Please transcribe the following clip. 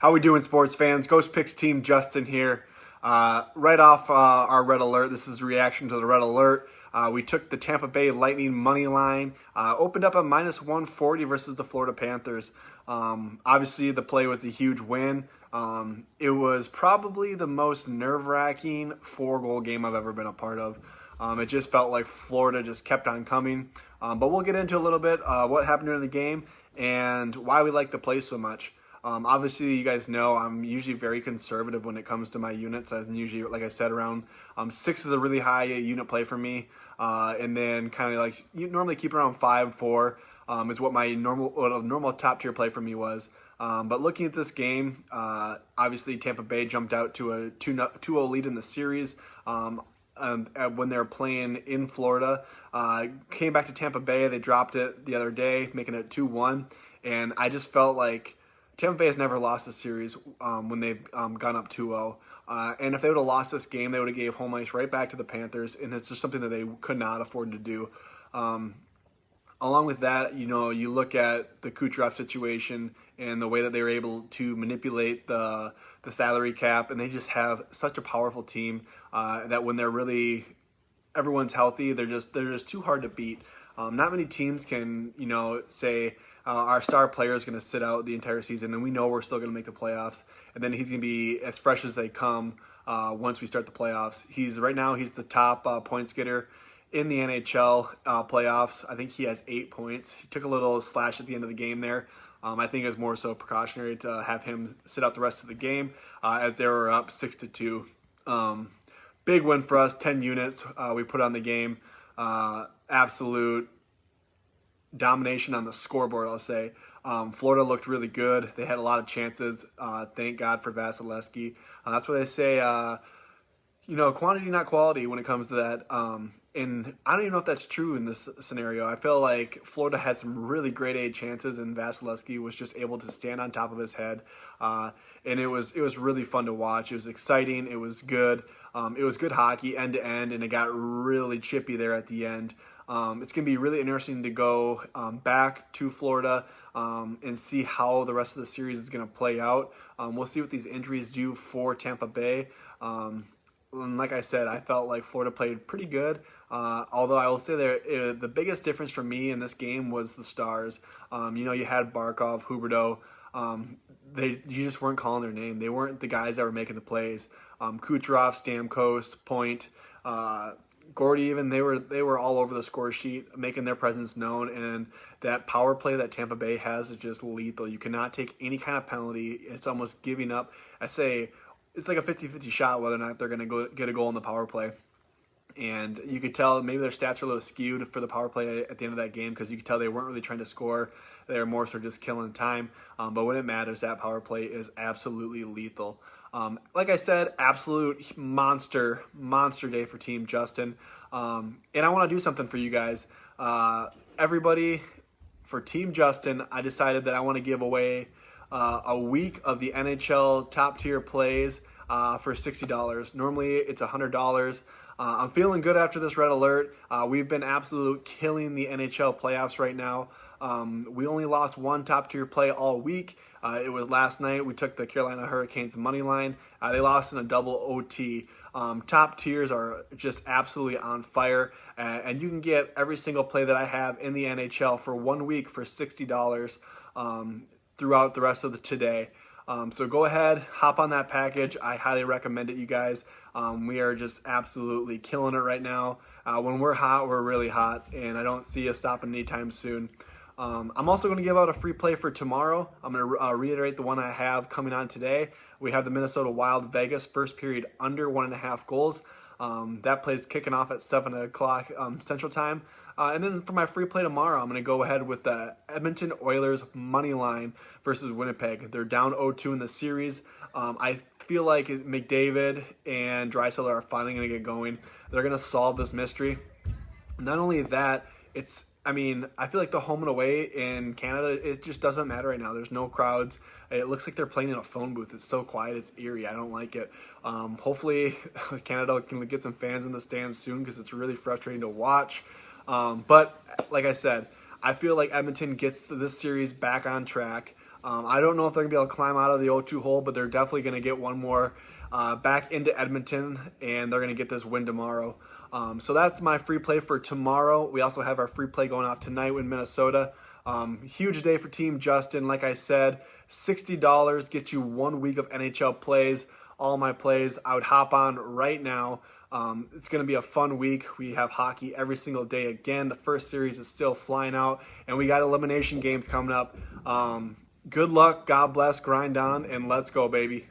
How we doing, sports fans? Ghost Picks team Justin here. Right off our red alert, this is a reaction to the red alert. We took the Tampa Bay Lightning money line, opened up at minus 140 versus the Florida Panthers. Obviously, the play was a huge win. It was probably the most nerve-wracking 4-goal game I've ever been a part of. It just felt like Florida just kept on coming. But we'll get into a little bit what happened during the game and why we like the play so much. Obviously, you guys know I'm usually very conservative when it comes to my units. I'm usually, like I said, around 6 is a really high unit play for me. And then kind of like you normally keep around 5, 4 is what my normal top tier play for me was. But looking at this game, obviously Tampa Bay jumped out to a 2-0 lead in the series. When they were playing in Florida, came back to Tampa Bay. They dropped it the other day, making it 2-1. And I just felt like Tampa Bay has never lost a series when they've gone up 2-0. And if they would have lost this game, they would have gave home ice right back to the Panthers, and it's just something that they could not afford to do. Along with that, you look at the Kucherov situation and the way that they were able to manipulate the salary cap, and they just have such a powerful team that when everyone's healthy, they're just too hard to beat. Not many teams can, say our star player is going to sit out the entire season, and we know we're still going to make the playoffs, and then he's going to be as fresh as they come once we start the playoffs. Right now he's the top points getter in the NHL playoffs. I think he has 8 points. He took a little slash at the end of the game there. I think it was more so precautionary to have him sit out the rest of the game as they were up 6-2. Big win for us, 10 units we put on the game. Absolute domination on the scoreboard, I'll say. Florida looked really good. They had a lot of chances. Thank God for Vasilevsky. That's what they say, quantity, not quality when it comes to that. And I don't even know if that's true in this scenario. I feel like Florida had some really great A chances, and Vasilevsky was just able to stand on top of his head. And it was really fun to watch. It was exciting. It was good. It was good hockey end to end, and it got really chippy there at the end. It's going to be really interesting to go back to Florida and see how the rest of the series is going to play out. We'll see what these injuries do for Tampa Bay. And like I said, I felt like Florida played pretty good. Although I will say the biggest difference for me in this game was the stars. You had Barkov, Huberdeau. You just weren't calling their name. They weren't the guys that were making the plays. Kucherov, Stamkos, Point, Gordy, even they were all over the score sheet, making their presence known. And that power play that Tampa Bay has is just lethal. You cannot take any kind of penalty. It's almost giving up. I say it's like a 50-50 shot whether or not they're going to get a goal in the power play. And you could tell maybe their stats are a little skewed for the power play at the end of that game because you could tell they weren't really trying to score. They were more so just killing time. But when it matters, that power play is absolutely lethal. Like I said, absolute monster day for Team Justin. And I want to do something for you guys. Everybody, for Team Justin, I decided that I want to give away a week of the NHL top tier plays for $60. Normally it's $100. I'm feeling good after this red alert. We've been absolute killing the NHL playoffs right now. We only lost one top tier play all week. It was last night. We took the Carolina Hurricanes money line. They lost in a double OT. Top tiers are just absolutely on fire. And you can get every single play that I have in the NHL for 1 week for $60 throughout the rest of today. So go ahead, hop on that package. I highly recommend it, you guys. We are just absolutely killing it right now. When we're hot, we're really hot, and I don't see us stopping anytime soon. I'm also going to give out a free play for tomorrow. I'm going to reiterate the one I have coming on today. We have the Minnesota Wild Vegas first period under 1.5 goals. That play is kicking off at 7 o'clock Central Time. And then for my free play tomorrow, I'm going to go ahead with the Edmonton Oilers money line versus Winnipeg. They're down 0-2 in the series. I feel like McDavid and Draisaitl are finally going to get going. They're going to solve this mystery. Not only that, I feel like the home and away in Canada, it just doesn't matter right now. There's no crowds. It looks like they're playing in a phone booth. It's so quiet. It's eerie. I don't like it. Hopefully, Canada can get some fans in the stands soon because it's really frustrating to watch. But like I said, I feel like Edmonton gets this series back on track. I don't know if they're going to be able to climb out of the 0-2 hole, but they're definitely going to get one more back into Edmonton, and they're going to get this win tomorrow. So that's my free play for tomorrow. We also have our free play going off tonight in Minnesota. Huge day for Team Justin. Like I said, $60 gets you 1 week of NHL plays. All my plays, I would hop on right now. It's going to be a fun week. We have hockey every single day again. The first series is still flying out, and we got elimination games coming up. Good luck, God bless, grind on, and let's go, baby.